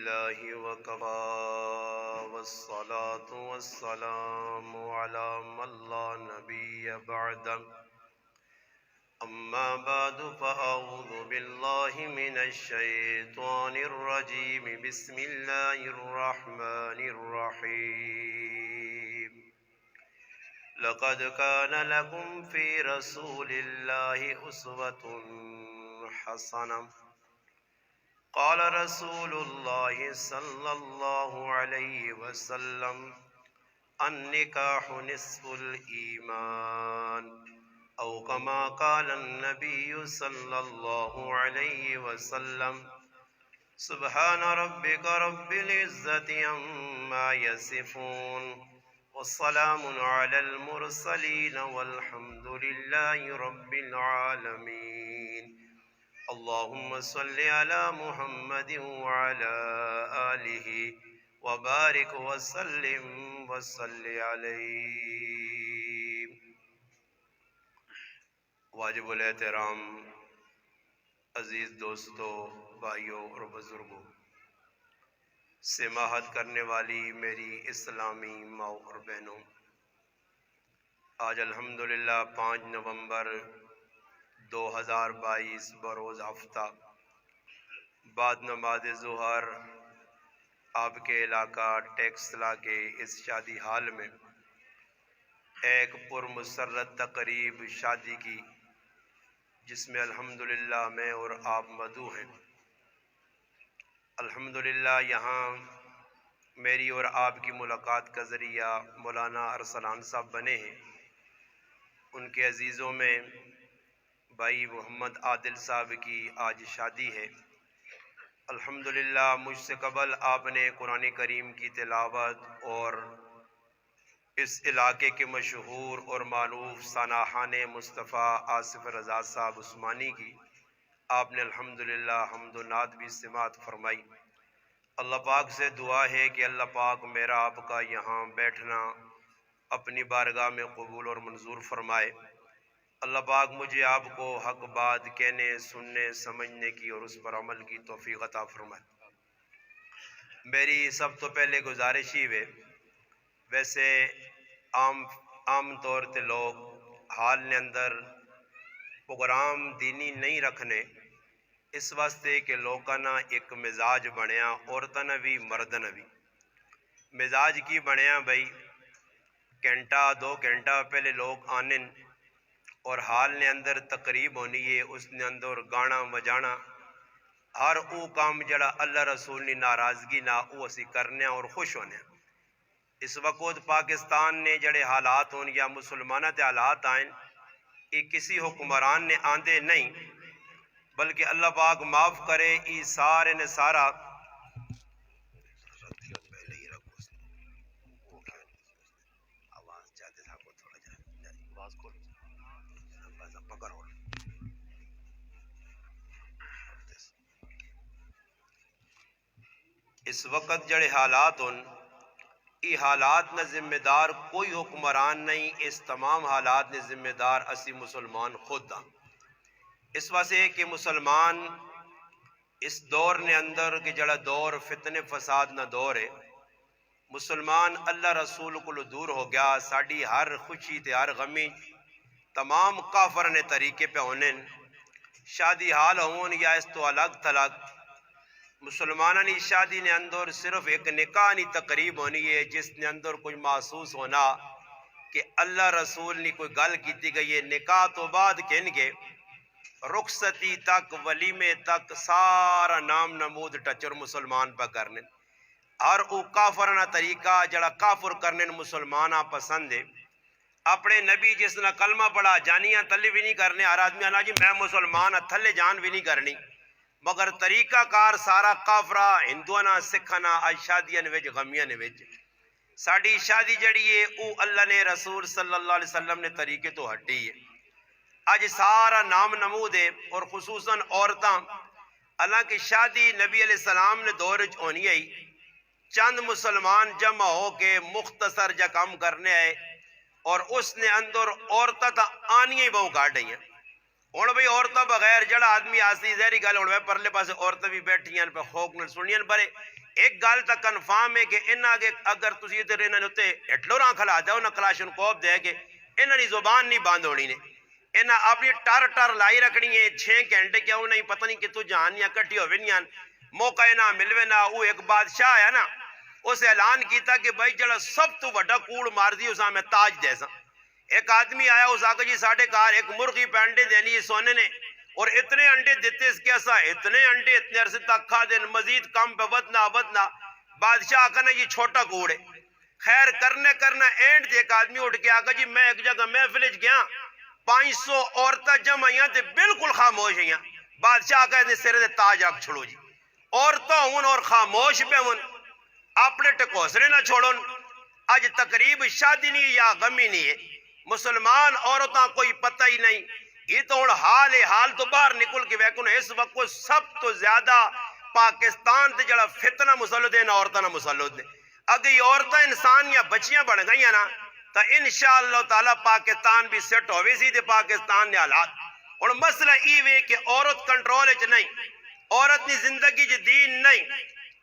لله وكفى والصلاة والسلام على من لا نبي بعده أما بعد فأعوذ بالله من الشيطان الرجيم بسم الله الرحمن الرحيم لقد كان لكم في رسول الله أسوة حسنة قال رسول الله صلى الله عليه وسلم النكاح نصف الإيمان أو كما قال النبي صلى الله عليه وسلم سبحان ربك رب العزة عما يصفون والسلام على المرسلين والحمد لله رب العالمين اللهم صل على محمد وعلى آله وبارك وسلم وصل عليه۔ واجب الاحترام عزیز دوستوں، بھائیوں اور بزرگوں، سماحت کرنے والی میری اسلامی ماؤں اور بہنوں، آج الحمدللہ 5 نومبر 2022 بروز ہفتہ بعد نماز ظہر آپ کے علاقہ ٹیکسلا کے اس شادی حال میں ایک پرمسرت تقریب شادی کی، جس میں الحمدللہ میں اور آپ مدعو ہیں۔ الحمدللہ یہاں میری اور آپ کی ملاقات کا ذریعہ مولانا ارسلان صاحب بنے ہیں۔ ان کے عزیزوں میں بھائی محمد عادل صاحب کی آج شادی ہے۔ الحمدللہ مجھ سے قبل آپ نے قرآن کریم کی تلاوت اور اس علاقے کے مشہور اور معروف سانحان مصطفیٰ آصف رضا صاحب عثمانی کی آپ نے الحمدللہ حمد و نعت بھی سماعت فرمائی۔ اللہ پاک سے دعا ہے کہ اللہ پاک میرا آپ کا یہاں بیٹھنا اپنی بارگاہ میں قبول اور منظور فرمائے۔ اللہ پاک مجھے آپ کو حق بات کہنے، سننے، سمجھنے کی اور اس پر عمل کی توفیق عطا فرمائے۔ میری سب تو پہلے گزارش ہی ہے، ویسے عام طور تے لوگ حال نے اندر پروگرام دینی نہیں رکھنے، اس واسطے کہ لوگاں نا ایک مزاج بنیا، عورتاں نا بھی مرداں نا بھی۔ مزاج کی بنیا بھائی، گھنٹہ 2 گھنٹہ پہلے لوگ آنے اور حال نے اندر تقریب ہونی ہے، اس نے اندر گانا بجانا، ہر او کام جڑا اللہ رسول نے ناراضگی نہ او اسی کرنے اور خوش ہونے۔ اس وقت پاکستان نے جڑے حالات ہون یا مسلمانہ تے حالات آئیں، یہ کسی حکمران نے آندے نہیں، بلکہ اللہ پاک معاف کرے، یہ سارے نے سارا اس وقت جڑے حالات ہون، یہ حالات نہ ذمہ دار کوئی حکمران نہیں، اس تمام حالات نے ذمہ دار اسی مسلمان خود ہاں۔ اس واسطے کہ مسلمان اس دور نے اندر کہ جڑا دور فتنے فساد نہ دور ہے، مسلمان اللہ رسول کو دور ہو گیا، ساڑی ہر خوشی تے ہر غمی تمام کافر نے طریقے پہ ہونے، شادی حال ہون یا اس تو الگ تلگ، مسلمانہ نے شادی نے اندر صرف ایک نکاح نہیں تقریب ہونی ہے، جس نے اندر کوئی محسوس ہونا کہ اللہ رسول نے کوئی گل کیتی گئی ہے۔ نکاح تو بعد کہن گے، رخصتی تک ولیمے تک سارا نام نمود ٹچر مسلمان پہ کرنے، ہر او کافرانہ طریقہ جڑا کافر کرنے مسلمانہ پسند ہے۔ اپنے نبی جس نے کلمہ پڑھا جانیاں تلے بھی نہیں کرنے، ہر آدمی آنا جی میں مسلمان تھلے جان بھی نہیں کرنی، مگر طریقہ کار سارا کافرہ ہندوانہ سکھانہ آج شادیاں نویج غمیاں نویج۔ ساڑی شادی جڑی ہے او اللہ نے رسول صلی اللہ علیہ وسلم نے طریقے تو ہٹی ہے۔ آج سارا نام نمود ہے، اور خصوصاً عورتاں، اللہ کی شادی نبی علیہ السلام نے دور ہونی ہے، چند مسلمان جمع ہو کے مختصر جا کام کرنے آئے، اور اس نے اندر عورتہ تا آنیاں ہی بہو کاٹ رہی ہیں۔ ہوں بھائی عورتوں بغیر جڑا آدمی آسی ظاہری گل ہوں پرلے پاسے عورتیں بھی بیٹھی پہ خوک نال سنیا پر ایک گل تو کنفرم ہے کہ انہاں کے اگر تسی ادھر انہاں نے ہٹلراں کھلا دو نہ کلاشن کوپ دے کے انہاں دی زبان نہیں بند ہونی نے انہاں اپنی ٹر لائی رکھنی ہے 6 گھنٹے کیوں نہیں پتہ نہیں کتوں جان یا کٹھی ہوے نہیں موقع نہ ملوے نہ وہ ایک بادشاہ ہے نا اس اعلان کیتا کہ بھائی جڑا سب تو بڑا کوڑ مار دی اسا میں تاج دے سا ایک آدمی آیا اس آگا جی ساڑھے کار ایک مرغی پہ انڈے دینی ہے سونے نے اور اتنے انڈے دیتے اس کیسا اتنے انڈے اتنے عرصے تک کھا دین مزید کم پہ ودنا بادشاہ کہنا یہ چھوٹا کوڑ ہے خیر کرنا اینڈ ایک آدمی اٹھ کے آگا جی میں ایک جگہ محفلج گیا 500 عورتیں جمع ہیں تے بالکل خاموش ہیں بادشاہ کہتے سرے دے تاج رکھ چھوڑو جی عورتوں ہون اور خاموش پہ ہون اپنے ٹکوسرے نہ چھوڑن آج تقریب شادی نہیں یا غمی نہیں ہے مسلمان عورتاں کوئی پتہ ہی نہیں یہ تو حال تو باہر نکل کے ویکن اس وقت سب تو زیادہ پاکستان تے جڑا فتنہ مسلط ہے نا عورتاں نہ مسلط ہے اگر یہ عورتیں انسان یا بچیاں بڑھ گئی ہیں نا تو انشاءاللہ تعالی پاکستان بھی سیٹ ہوئے سی دے پاکستان نے حالات اور مسئلہ یہ کہ عورت کنٹرول اچ نہیں عورت نی زندگی جی دین نہیں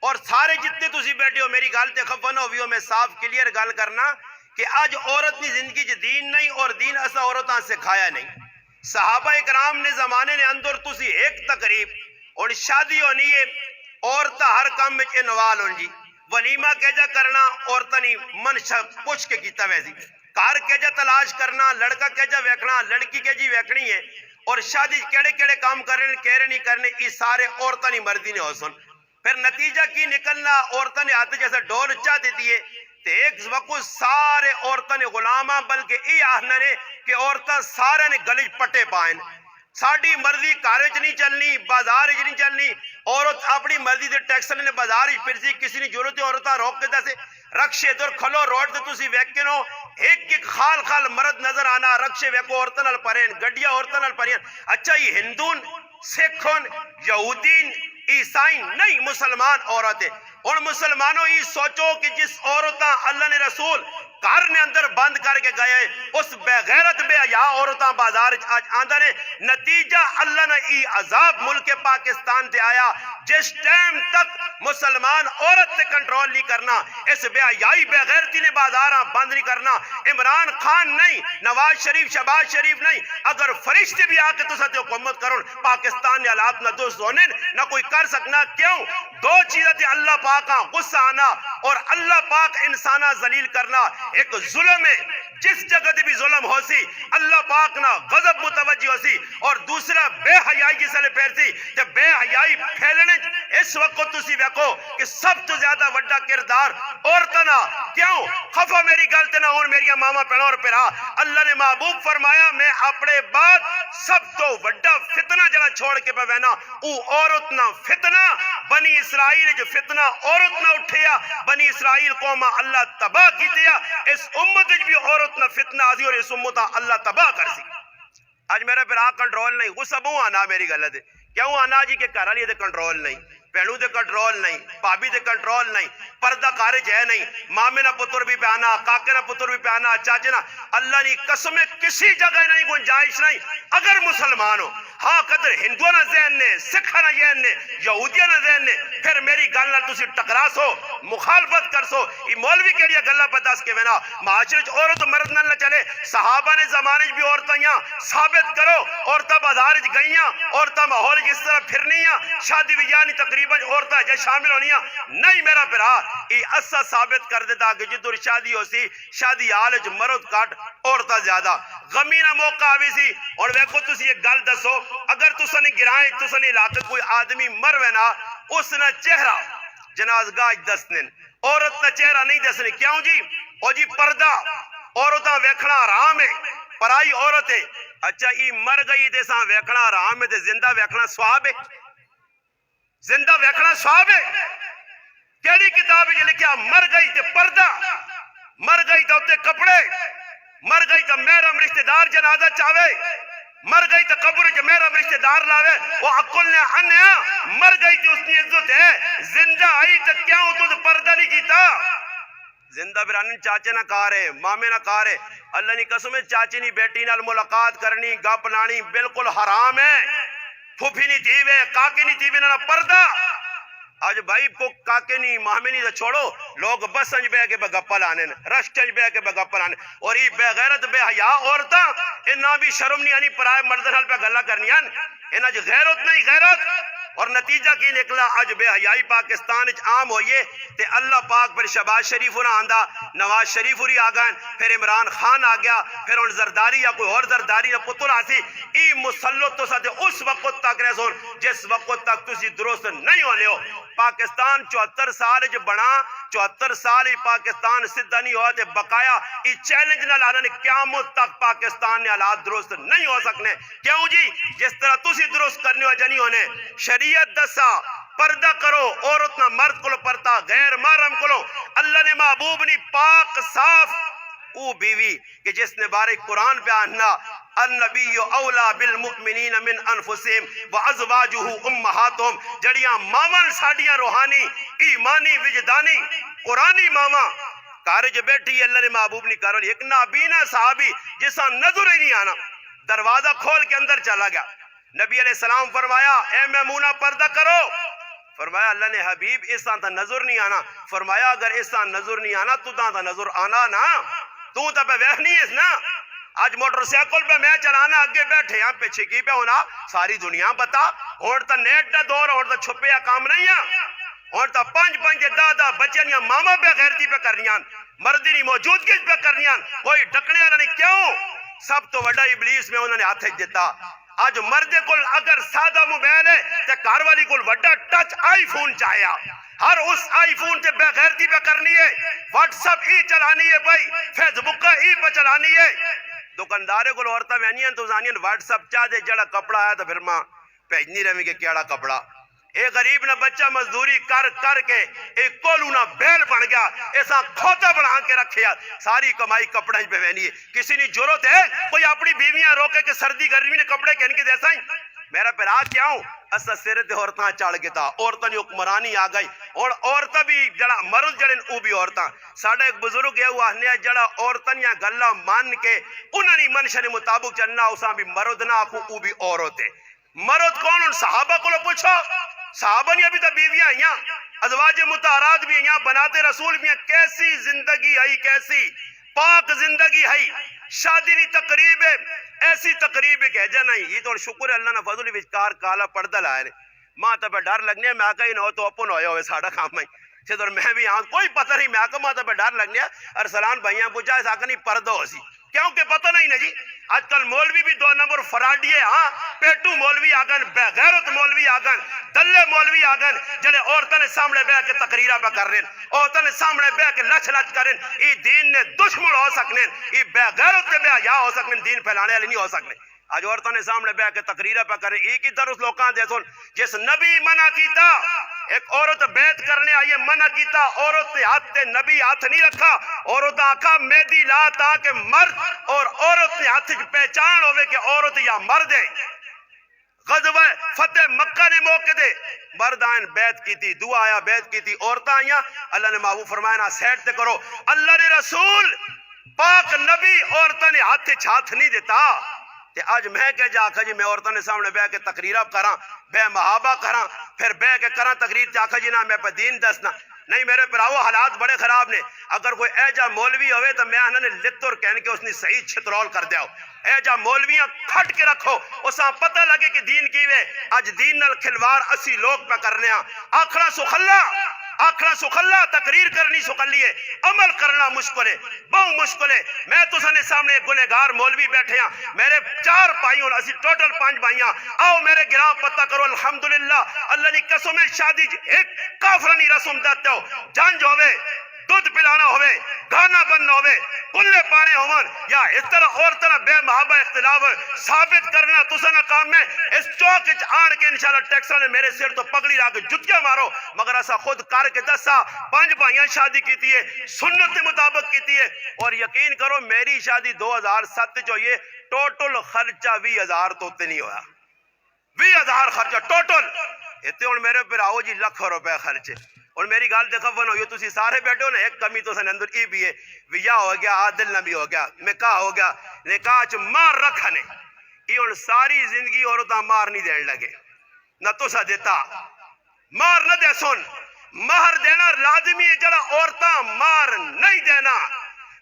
اور سارے جتنے تسی بیٹھے ہو میری گل تے خفا نہ ہوئیو میں صاف کلیئر گل کرنا کہ آج عورت نی زندگی جی دین نہیں اور دین اسا عورتاں سکھایا نہیں صحابہ اکرام نے زمانے نے اندر تسی ایک تقریب اور شادی ہونی ہے عورتاں ہر کام میں انوال ہون جی ولیمہ کیجا کرنا عورتاں نی منشا پوچھ کے کیتا ویسی کار کیجا تلاش کرنا لڑکا کیجا ویکھنا لڑکی کیجی ویکھنی ہے اور شادی کیڑے کام کرنے کہرے نہیں کرنے یہ سارے عورتاں نی مرضی نے ہو سن پھر نتیجہ کی نکلنا عورتاں نے ہاتھ جیسا ڈول اچھا دیتی ہے تو ایک وقت سارے عورتاں نے غلامہ بلکہ یہ آہنا نے کہ عورتاں سارے نے گلج پٹے پائیں ساڑی مرضی کارج نہیں چلنی بازار اج نہیں چلنی عورت اپنی مرضی دے ٹیکسل نے بازار اج پھر سی کسی نے ضرورت عورتاں روک کے دسے رکشے در کھلو روڈ تے تسی ویکھے نو ایک خال مرد نظر آنا رکشے ویکھو عورتاں نال پرین گڈیاں عورتاں نال پرین اچھا یہ ہندون سکھن یہودین عیسائی نہیں مسلمان عورتیں اور مسلمانوں یہ سوچو کہ جس عورتاں اللہ نے رسول گھر نے اندر بند کر کے گئے اس بے غیرت بے حیا عورتاں بازار آج آندہ نے نتیجہ اللہ نے ای عذاب ملک پاکستان تے آیا جس ٹائم تک مسلمان عورت تے کنٹرول نہیں کرنا اس بے حیائی بے غیرتی نے بازاراں بند نہیں کرنا عمران خان نہیں نواز شریف شہباز شریف نہیں اگر فرشتے بھی آ کے تو ساتھ حکومت کرن پاکستان نے حالات نہ دوست ہونے نہ کوئی کر سکنا کیوں دو چیزیں تھی اللہ پاک غصہ آنا اور اللہ پاک انسانہ ذلیل کرنا ایک ظلم ہے جس جگہ بھی ظلم ہو سی اللہ پاک نہ غضب متوجہ ہو سی اور دوسرا بے حیائی جسے لے پھیر سی جب بے حیائی پھیلنے اس وقت تسی ویکو کہ سب تو زیادہ وڈا کردار عورتنا کیوں خفا میری گلتے نہ ہون میری ماما پہنا اور پھرا اللہ نے محبوب فرمایا میں اپنے بعد سب تو وڈا فتنہ جڑا چھوڑ کے پہ بہنا او عورت نہ فتنہ بنی اسرائیل جو فتنہ عورت نہ اٹھیا بنی اسرائیل قومہ اللہ تباہ کی دیا اس امت بھی عورت نہ فتنہ آزی اور اس امتہ اللہ تباہ کر سی آج میرے پر کنٹرول نہیں غصہ بہو آنا میری غلط ہے کیوں آنا جی کہ گھر والی تے کنٹرول نہیں پہنو تے کنٹرول نہیں پابی تے کنٹرول نہیں پردہ کارج ہے نہیں مامے نہ پتر بھی پہنا کاکے نہ پتر بھی پہنا چاچے نہ اللہ نے قسم کسی جگہ نہیں گنجائش نہیں اگر مسلمان ہو ہاں قدر ہندوؤں نہ ذہن نے سکھا نہ ذہن نے یہودیاں نہ ذہن نے پھر میری گل نہ تسی ٹکرا سو مخالفت کر سو یہ مولوی کے لیے گلہ پتہ اس کے وینا معاشرے عورت مرد نہ چلے صحابہ نے زمانے بھی عورتیں ثابت کرو عورتیں بازار گئیاں عورتیں ماحول جس طرح پھرنیاں شادی بھی یعنی تقریباً عورتیں جے شامل ہونیاں نہیں میرا پھرا یہ اسا ثابت کر دیتا کہ جدر شادی ہو سی شادی حال جو مرد کاٹ عورتیں زیادہ غمی نہ موقع آوی سی اور ویکو تسی یہ گل دسو اگر تسا نے گرائیں تسا نے علاقے کوئی آدمی مر وینا اس نے چہرہ جنازگاہ دسنن عورت نے چہرہ نہیں دسنے کیوں جی او جی پردہ عورتاں ویکھنا حرام ہے پرائی عورت ہے اچھا یہ مر گئی دے ساں ویکھنا حرام ہے تے زندہ ویکھنا ثواب ہے زندہ ویکھنا ثواب ہے کیڑی کتاب ہے لکھیا مر گئی تے پردہ مر گئی تے اتے کپڑے مر گئی تے محرم رشتہ دار جنازہ چاہے مر گئی تو قبر جو میرا رشتہ دار لاوے وہ عقل نے انیا مر گئی تو اس کی عزت ہے زندہ آئی تو کیوں تو پردہ نہیں کیتا زندہ برانی چاچے نہ کارے مامے نہ کارے اللہ نی قسم چاچی نی بیٹی نال ملاقات کرنی گپ لانی بالکل حرام ہے پھوپھی نہیں تیوے کاکی نہیں تیوے نہ پردہ آج بھائی کو کاکے نہیں مامے نہیں چھوڑو لوگ بس سنج بے کے بگپا لانے رش چنج بے کے بگپا لانے اور یہ بے غیرت بے حیا عورتاں انہاں بھی شرم نہیں آنی پرائے مردن حال پہ گلہ کرنی آن انہاں جو غیرت نہیں غیرت اور نتیجہ کی نکلا آج بے حیائی پاکستان عام ہوئیے تے اللہ پاک پھر شہباز شریف انہاں آندہ نواز شریف انہی آگئے پھر عمران خان آگیا پھر ان زرداری یا کوئی اور زرداری یا پتر آسی ای مسلط تو ساتھ اس وقت تک رسول جس وقت تک تسی درست نہیں ہونے ہو پاکستان 74 سال جو بنا 74 سال ہی پاکستان سدھا نہیں ہوا تے بقایا ای چیلنج نہ لانا نے قیامت تک پاکستان نے حالات درست نہیں ہو سکنے کیوں جی جس طرح تسی درست کرنے ہو جنی ہونے شریعت دسا پردہ کرو عورت نہ مرد کلو پرتا غیر محرم کلو اللہ نے محبوب نی پاک صاف او بیوی کہ جس نے بارے قرآن پہ آننا النبی اولا بالمؤمنین من انفسهم وازواجہ امہاتہم جڑیاں ماون ساڑیاں روحانی ایمانی وجدانی قرآنی ماما کارج بیٹھی اللہ نے محبوب نہیں کارج ایک نابینا صحابی جسا نظر ہی نہیں آنا دروازہ کھول کے اندر چلا گیا نبی علیہ السلام فرمایا اے میمونہ پردہ کرو فرمایا اللہ نے حبیب اس تا نظر نہیں آنا فرمایا اگر اس تا نظر نہیں آنا تو تا نظر آنا نا تو تا پہ ویخ نہیں اس نا آج موٹر سیکل پہ میں چلانا اگے بیٹھے یہاں پہ چھکی پہ ہونا ساری دنیا بتا اور تا نیٹ دا دور اور تا چھپے یا کام نہیں ہے اور تا پنج دادا بچیاں ماما پہ غیرتی پہ کرنیاں مردی نہیں موجودگی پہ کرنیاں کوئی ڈکنے والا نہیں کیوں سب تو وڈا ابلیس میں انہوں نے ہاتھ دیتا آج مردے کل اگر سادہ موبائل ہے تے کار والی کل وڈا ٹچ آئی فون چاہیا ہر اس آئی فون تے بے غیرتی پہ کرنی ہے واٹس اپ ہی چلانی ہے بھائی فیس بک ہی پہ چلانی ہے دکاندارے کو عورتیں وینیاں تو زانیاں واٹس اپ چاہ دے جڑا کپڑا آیا تو پھر ماں بھیجنی رہے کہ کیڑا کپڑا ایک غریب نہ بچہ مزدوری کر کے ایک کولو نہ بیل بن گیا ایسا کھوتا بنا کے رکھیا ساری کمائی کپڑا ہی پہ بہنی ہے کسی نے ضرورت ہے کوئی اپنی بیویاں روکے کہ سردی گرمی نے کپڑے کہنے کے جیسا ہی میرا پھر آج کیا ہوں اسا سیرت عورتاں چاڑ کے تھا عورتاں نے حکمرانی آ گئی اور عورتاں بھی جڑا مرد جڑن او بھی عورتاں ساڑھا ایک بزرگ ہے وہ آہنے جڑا عورتاں یا گلہ مان کے انہوں نے منشن مطابق چلنا اساں بھی مرد نہ آکھو او بھی عورت ہے مرد کون ان صحابہ کو لو پوچھو صحابہ نے ابھی تو بیویاں آئیاں ازواج مطہرات بھی آئیاں بناتے رسول بھی کیسی زندگی آئی کیسی پاک زندگی ہے شادی نہیں تقریب ہے ایسی تقریب ہے کہ نہیں یہ تو شکر ہے اللہ نے فضل وچکار کالا پردہ لائے ماں تو پہ ڈر لگنے میں آکا ہی نہ ہو تو اپن ہوئے ہوئے ساڑھا کام میں سے تو میں بھی آن کوئی پتہ نہیں میں آکا ماں تو پہ ڈر لگنے ارسلان بھائیاں پوچھا ہے آکا نہیں پردہ ہو سی کیونکہ پتہ نہیں نا جی آج کل مولوی بھی 2 نمبر فراڈیے ہاں پیٹو مولوی آگن بے غیرت مولوی آگن دلے مولوی آگن جڑے عورتوں نے سامنے بے کے تقریرہ پہ کر رہے ہیں عورتوں نے سامنے بے کے لچ کر رہے ہیں یہ دین نے دشمن ہو سکنے یہ بے غیرت کے بے حیا ہو سکنے دین پھیلانے والے نہیں ہو سکنے آج عورتوں نے سامنے بے کے تقریرہ پہ کر رہے ہیں ایک ہی درس لوکاں دے سن جس نبی منع کیتا ایک عورت بیعت کرنے آئیے منع کیتا عورت ہاتھ تے نبی ہاتھ نہیں رکھا عورت آکھا مہدی لا تاکہ مرد اور عورت ہاتھ پہچان ہوئے کہ عورت یا مرد ہے غزوہ فتح مکہ نے موقع دے مرد آئین بیعت کی تھی دعا آیا بیعت کی تھی عورتاں آئیاں اللہ نے محبوب فرمایا نا سیٹ تے کرو اللہ نے رسول پاک نبی عورتاں نے ہاتھ نہیں دیتا تے آج میں کہ جا آکھا جی میں عورتوں نے سامنے بے کے تقریرہ کراں بے محابہ کراں پھر بے کے کراں تقریر تے آکھا جی نا میں پہ دین دسنا نہیں میرے پراؤ حالات بڑے خراب نے اگر کوئی اے جا مولوی ہوئے تو میں انہوں نے لتر کہنے کے اس نے صحیح چھترول کر دیا اے جا مولویاں کھٹ کے رکھو اساں پتہ لگے کہ دین کی وے آج دین نال کھلوار اسی لوگ پہ کرنے ہاں آکھنا سخلا تقریر کرنی سخلی ہے عمل کرنا مشکل ہے بہت مشکل ہے میں تو سنے سامنے گنہگار مولوی بیٹھے ہیں میرے 4 بھائیوں اسی ٹوٹل 5 بھائیاں آؤ میرے گراہ پتہ کرو الحمدللہ اللہ نے قسم شادی ایک کافرانی رسم دیتے ہو جنج ہوئے دودھ پلانا ہوئے گانا بننا ہوئے کلے پانے ہوئے یا اس طرح اور طرح بے محابہ اختلاف ثابت کرنا تسنا کام میں اس چوک آن کے انشاءاللہ ٹیکسا نے میرے سر تو پگڑی را کے جتیاں مارو مگر ایسا خود کر کے دسا 5 بھائیاں شادی کی تھی ہے سنت مطابق کی تھی ہے اور یقین کرو میری شادی 2007 جو یہ ٹوٹل خرچہ 20,000 تو نہیں ہوا 20,000 خرچہ ٹوٹل اتنے ہوں میرے پھر آؤ جی لکھوں روپے خرچے اور میری گل دیکھو ون ہوئی تھی سارے بیٹھے ہو نا ایک کمی تو سن اندر ای بھی ہے ویا ہو گیا عادل نبی ہو گیا نکاح ہو گیا نکاح چ مار رکھنے یہ ہوں ساری زندگی عورتاں مار نہیں دین لگے نہ تسا دیتا مار نہ دے سن مہر دینا لازمی ہے جڑا عورتاں مار نہیں دینا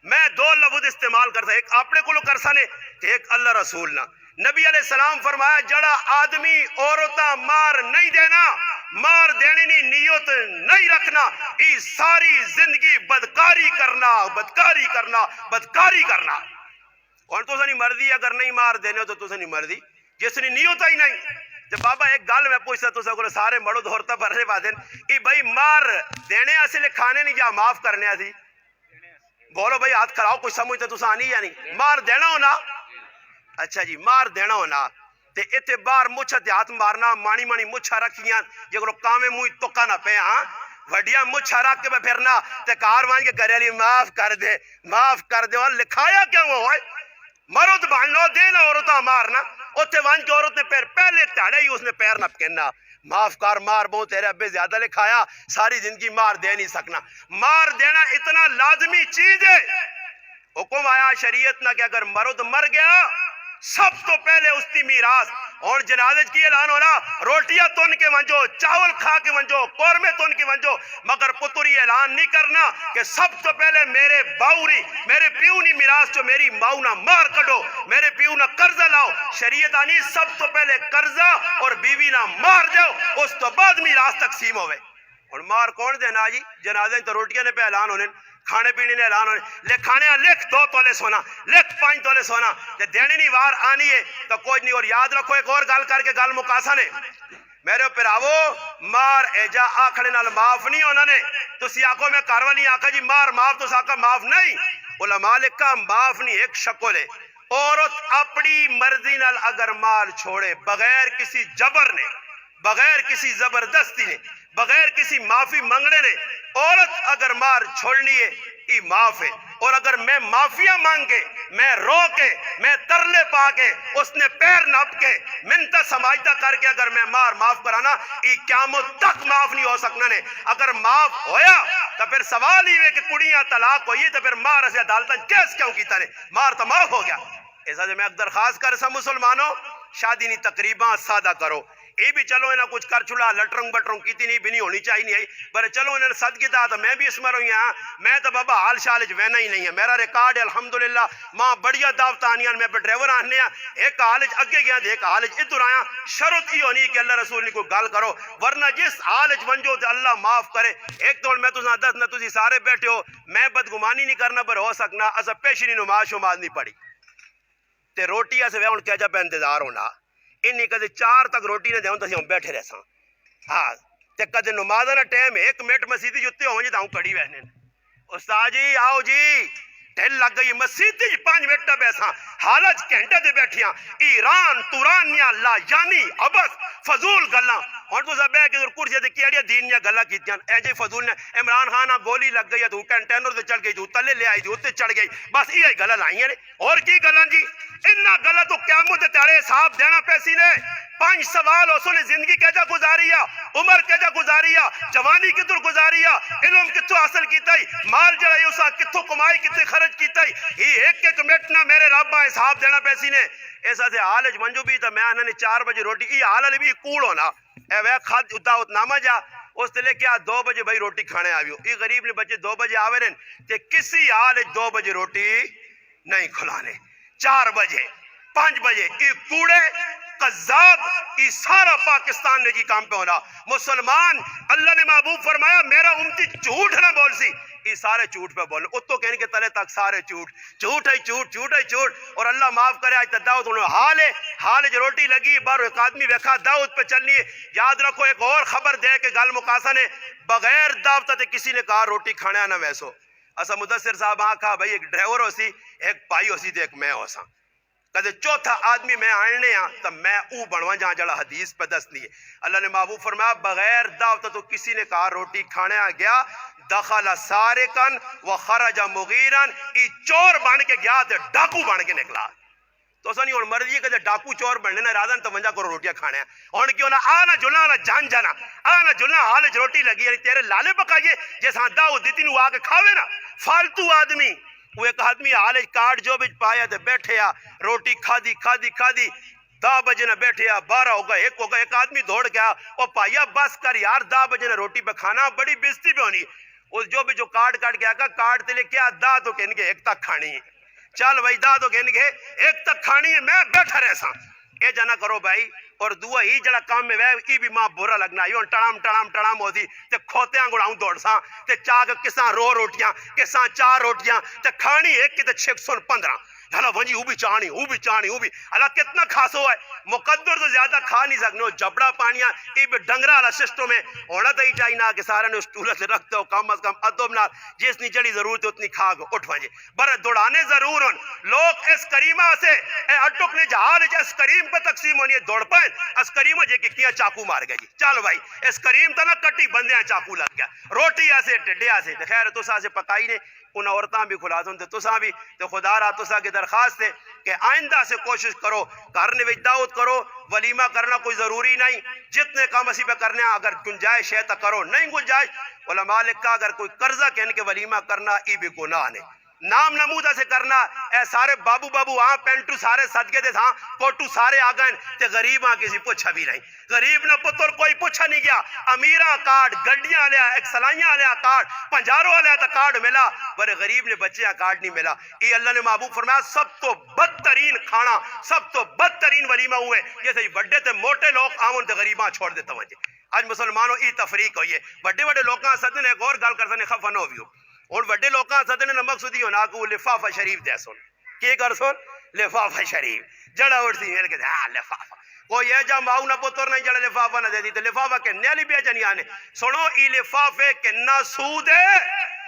میں دو لفظ استعمال کرتا ایک اپنے کو کر سنے ایک اللہ رسول نہ نبی علیہ السلام فرمایا جڑا آدمی عورتاں مار نہیں دینا مار دینے نہیں نیت نہیں رکھنا یہ ساری زندگی بدکاری کرنا بدکاری کرنا بدکاری کرنا اور تو نہیں مرضی اگر نہیں مار دینے تو نہیں مرضی جس نے نیت ہی نہیں تو بابا ایک گل میں پوچھتا تو سکو سارے مڑو دھورتا پرنے بات کہ بھائی مار دینے اصلے کھانے نہیں جا معاف کرنے اسی بولو بھائی ہاتھ کراؤ کچھ سمجھتے تو آنی یا نہیں مار دینا ہونا اچھا جی مار دینا ہونا تے اتنے باہر مچھا تے ہاتھ مارنا مانی مانی مچھا رکھیاں جگرو کامے موئی تکا نہ پہ ہاں وڈیا مچھا رکھ کے پھرنا تے کار وانج کے گھر علی معاف کر دے اور لکھایا کیوں ہوئے مرد بانلو دینا عورتاں مارنا اتنے وانج کے عورت نے پیر پہلے تاڑے ہی اس نے پیر نہ پکنا معاف کر مار بہت تیرے ابے زیادہ لکھایا ساری زندگی مار دے نہیں سکنا مار دینا اتنا لازمی چیز ہے حکم آیا شریعت نہ کہ اگر مرد مر گیا سب تو پہلے اس کی میراث اور جنازے کی اعلان ہونا روٹیاں تن کے ونجو چاول کھا کے ونجو قورمے تن کے ونجو مگر پتری اعلان نہیں کرنا کہ سب تو پہلے میرے باوری میرے پیو نی میراث جو میری ماؤ نہ مار کڈو میرے پیو نہ قرضہ لاؤ شریعت آنی سب تو پہلے قرضہ اور بیوی نہ مار دو اس تو بعد میراث تقسیم ہوئے اور مار کون دینا جی جنازے تو روٹیاں نے پہ اعلان ہونے کھانے پینے نے اعلان ہونے لکھانے لکھ 2 تولے سونا لکھ 5 تولے سونا جب دینے نہیں وار آنی ہے تو کوئی نہیں اور یاد رکھو ایک اور گل کر کے گل مکاسا نے میرے پراوو مار ایجا آکھڑے نال معاف نہیں ہونا نے تسی آکھو میں کاروالی آکھا جی مار معاف تو ساکھا معاف نہیں علماء لکھا معاف نہیں ایک شکل ہے عورت اپنی مرضی نال اگر مال چھوڑے بغیر کسی جبر نے بغیر کسی زبردستی نے بغیر کسی معافی منگنے نے عورت اگر مار چھوڑنی ہے یہ معاف ہے اور اگر میں معافیاں مانگ کے میں رو کے میں ترلے پا کے اس نے پیر نپ کے منتہ سماجدہ کر کے اگر میں مار معاف کرانا یہ قیامت تک معاف نہیں ہو سکنا نے اگر معاف ہویا تو پھر سوال ہی ہے کہ کڑیاں طلاق ہوئی تو پھر مار اسے عدالتاں کیس کیوں کیتا نے مار تو معاف ہو گیا ایسا جو میں ایک درخواست کر سا مسلمانوں شادی نہیں تقریباں سادہ کرو یہ بھی چلو انہیں کچھ کر چھڑا لٹرنگ بٹرنگ کیتی نہیں بھی نہیں ہونی چاہیے نہیں پر چلو انہیں صد کی تا تو میں بھی اس میں رہی ہاں میں تو بابا حال شال وینا ہی نہیں ہے میرا ریکارڈ ہے الحمدللہ ماں بڑیا دعوت آنیاں میں ڈرائیور آنے ایک حالج اگے گیا ایک حالج ادھر آیا شرط ہی ہونی کہ اللہ رسول نے کوئی گل کرو ورنہ جس حالج ونجو تو اللہ معاف کرے ایک تو میں تو دس نہ تسی سارے بیٹھے ہو میں بدگمانی نہیں کرنا پر ہو سکنا اسا پیشنی نماز شماز نہیں پڑی تے روٹی اسے ہوں کیا جا پہ انتظار ہونا انہی کدے 4 تک روٹی نے دیوں تسی ہم بیٹھے رہ ساں ہاں تے کدے نماز نہ ٹائم 1 منٹ مسجد جتے ہوں جی تاں کڑی وہنے استاد جی آؤ جی ٹھل لگ گئی مسجد 5 منٹ بیساں حالت گھنٹے دے بیٹھیاں ایران تورانیاں لا یعنی ابس فضول گلاں ہن تو سب کہ کرسی تے کیڑی دین نیا گلاں کیتیاں اے جی فضول نے عمران خان گولی لگ گئی تو کنٹینر تے چڑھ گئی تو تلے لے آئی تو تے چڑھ گئی بس یہ گلاں لائیاں نے اور کی گلاں جی انہاں گلاں تو قیامت تے حساب دینا پیسی نے 5 سوال اس نے زندگی کیجا گزاری عمر کیجا گزاری جوانی کدھر گزاری علم کتھوں حاصل کیتا مال جڑا ہے اسا کتھوں کمائی کتھے خرچ کیتا ایک ایک منٹ نہ میرے رب حساب دینا پیسی نے ایسا سے حالج منجو بھی تو میں انہوں نے 4 بجے روٹی یہ حال بھی کوڑ ہونا اے وہ خط اتاوت نامہ جا اس لے کے 2 بجے بھائی روٹی کھانے آویو یہ غریب نے بچے 2 بجے آوے رہن تے کسی حالج 2 بجے روٹی نہیں کھلانے 4 بجے 5 بجے یہ کوڑے قذاب یہ سارا پاکستان نے جی کام پہ ہونا مسلمان اللہ نے محبوب فرمایا میرا امتی جھوٹ نہ بول سی یہ سارے جھوٹ پہ بولنے اتو کہنے کے تلے تک سارے جھوٹ ہے جھوٹ اور اللہ معاف کرے آج تک دعوت انہوں حال جو روٹی لگی بارو ایک آدمی ویکھا دعوت پہ چلنی ہے یاد رکھو ایک اور خبر دے کہ گل مقاسا نے بغیر دعوت تے کسی نے کہا روٹی کھانے نہ ویسو اسا مدثر صاحب آنکھا بھائی ایک ڈرائیور ہو سی ایک پائی ہو سی تے ایک میں ہو سا کدے چوتھا آدمی میں آنے تو میں او بنوا جہاں جڑا حدیث پہ دست نہیں ہے اللہ نے محبوب فرمایا بغیر دعوت تو کسی نے کہا روٹی کھانے گیا دخل سارقن و خرج مغیرن ای چور بن کے گیا تے ڈاکو بن کے نکلا تو سنی ہوں مرضی ہے کہ ڈاکو چور بننے نہ ارادہ تو 52 کروڑ روٹیاں کھانے ہیں ہوں کیوں نہ آنا جلنا نہ جان جانا آنا جلنا حال روٹی لگی یعنی تیرے لالے پکائیے جیسا داؤ دیتی نو آ کے کھاوے نا فالتو آدمی وہ ایک آدمی حال کارڈ جو بھی پایا تے بیٹھے آ روٹی کھا دی 10 بجے نہ بیٹھے آ 12 ہو گئے 1 ہو گئے ایک آدمی دوڑ گیا او پایا بس کر یار 10 بجے نہ روٹی پہ کھانا بڑی بےزتی پہ ہونی اس جو بھی جو کارڈ گیا کا کارڈ تے لے کیا دا تو کہن کے ایک تک کھانی ہے چل بھائی دا تو کہن کے ایک تک کھانی ہے میں بیٹھا رہ سا اے جانا کرو بھائی اور دعا ہی جڑا کام میں وے بھی ماں برا لگنا یوں ٹڑام ہوتی تے کھوتیاں گڑاؤں دوڑ سا تے چاہ کے کساں روٹیاں کساں 4 روٹیاں تے کھانی ایک تے 615 جانا ونجی وہ بھی چاہنی اللہ کتنا کھاسو ہے مقدر تو زیادہ کھا نہیں سکنے جبڑا پانیاں ای بھی ڈنگرا والا سسٹم ہے ہونا تو ہی چاہیے نا کہ سارے نے اسٹولہ سے رکھتے ہو کم از کم ادب نال جس نی جڑی ضرورت ہے اتنی کھا کے اٹھ ونجے بر دوڑانے ضرور ہن لوگ اس کریمہ سے اے اٹک نے جہال اس کریم پہ تقسیم ہونی ہے دوڑ پائیں اس کریمہ جے کیا چاقو مار گئی چل بھائی اس کریم تا نہ کٹی بندیاں چاقو لگ گیا روٹی ایسے ٹڈیا سے خیر تو سے پکائی نے ان عورتاں بھی کھلا دوں تو بھی تو خدا را تو کی درخواست ہے کہ آئندہ سے کوشش کرو کرنے وچ دعوت کرو ولیمہ کرنا کوئی ضروری نہیں جتنے کام اسی پہ کرنے اگر گنجائش ہے تو کرو نہیں گنجائش علماء لکھا اگر کوئی قرضہ کہنے کے ولیمہ کرنا ای بھی گناہ نہیں نام نمودہ سے کرنا اے سارے بابو ہاں پینٹو سارے صدقے دے ہاں کوٹو سارے آگئن تے غریب ہاں کسی پوچھا بھی نہیں غریب نہ پتر کوئی پوچھا نہیں گیا امیرہ کارڈ گڈیاں لیا ایک سلائیاں لیا کارڈ پنجاروں لیا تا کارڈ ملا بڑے غریب نے بچے کارڈ نہیں ملا یہ اللہ نے محبوب فرمایا سب تو بدترین کھانا سب تو بدترین ولیمہ ہوئے جیسے بڑے تے موٹے لوگ آمن تے غریباں چھوڑ دیتا وجہ آج مسلمانوں ای تفریق ہوئی ہے بڑے لوگاں صدنے ایک اور گل کرتے ہیں خفا نہ ہوئی ہو اور بڑے لوگاں صدنے نہ مقصود ہی ہونا کہ وہ لفافہ شریف دے سن کی کر سن لفافہ شریف جڑا اٹھتی مل کے ہاں لفافہ کوئی یہ جا ماؤ نہ پتر نہیں جڑا لفافہ نہ دے دی تو لفافہ کے نیلی بیا جنی آنے سنو ای لفافے کے نہ سود ہے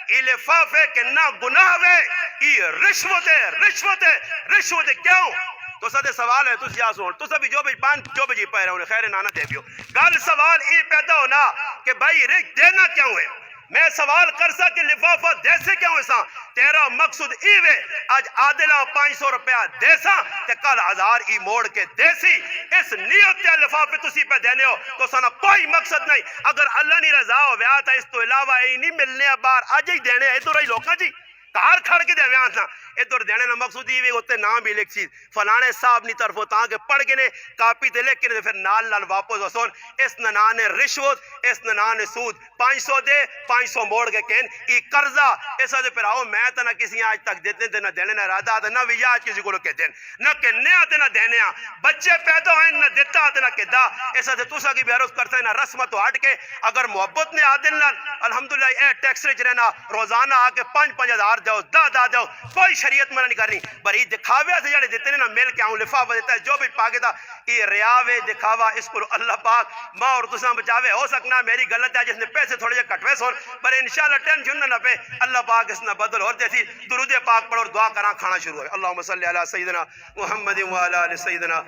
ای لفافے کے نہ گناہ ہے ای رشوت ہے کیوں تو سدے سوال ہے تو سیاسوں تو سبھی جو بھی جی پہ رہے ہیں خیر نانا دے بیو گل سوال ای پیدا ہونا کہ بھائی رک دینا کیوں ہے میں سوال کر سا کہ لفافہ دیسے کیوں ایسا تیرا مقصد ایوے آج عادلہ 500 روپیہ دیسا کہ کل 1000 ای موڑ کے دیسی اس نیت تے لفافے تسی پہ دینے ہو تو سنا کوئی مقصد نہیں اگر اللہ نہیں رضا ہو ویاتا اس تو علاوہ ای نہیں ملنے بار آج ہی دینے ہے تو رہی لوکاں جی کار کھڑ کے دے ویاں تھا ادھر دینے نہ مقصود ہی ہوتے نام بھی لکھ چیز فلانے صاحب نہیں طرف ہوتا کہ پڑھ کے نے کاپی دے لکھ کے پھر نال واپس وصول اس ننان رشوت اس ننان سود 500 دے 500 موڑ کے کہن ای قرضہ اس دے پھر آؤ میں تو نہ کسی آج تک دیتے تھے نہ دینے نہ ارادہ تھا نہ ویاج کسی کو کہتے ہیں نہ کہنے آتے نہ دینے آ بچے پیدا ہیں نہ دیتا آتے نہ کہتا اس دے تو سا کی بیاروز کرتا ہے نہ رسمت تو ہٹ کے اگر محبت نے عادل نہ الحمدللہ اے ٹیکس ریچ رہنا روزانہ آ کے 5-5 ہزار دو دو کوئی شریعت منع نہیں کرنی بری دکھاوے سے جڑے دیتے ہیں نا مل کے آؤں لفافہ دیتا ہے جو بھی پاکے تھا یہ ریاوے دکھاوا اس کو اللہ پاک ماں اور تساں بچاوے ہو سکنا میری غلط ہے جس نے پیسے تھوڑے جے کٹوے سون پر انشاءاللہ ٹینشن نہ پہ اللہ پاک اس نہ بدل ہوتے تھی درود پاک پڑھ اور دعا کراں کھانا شروع ہے اللہم صلی علی سیدنا محمد و علی سیدنا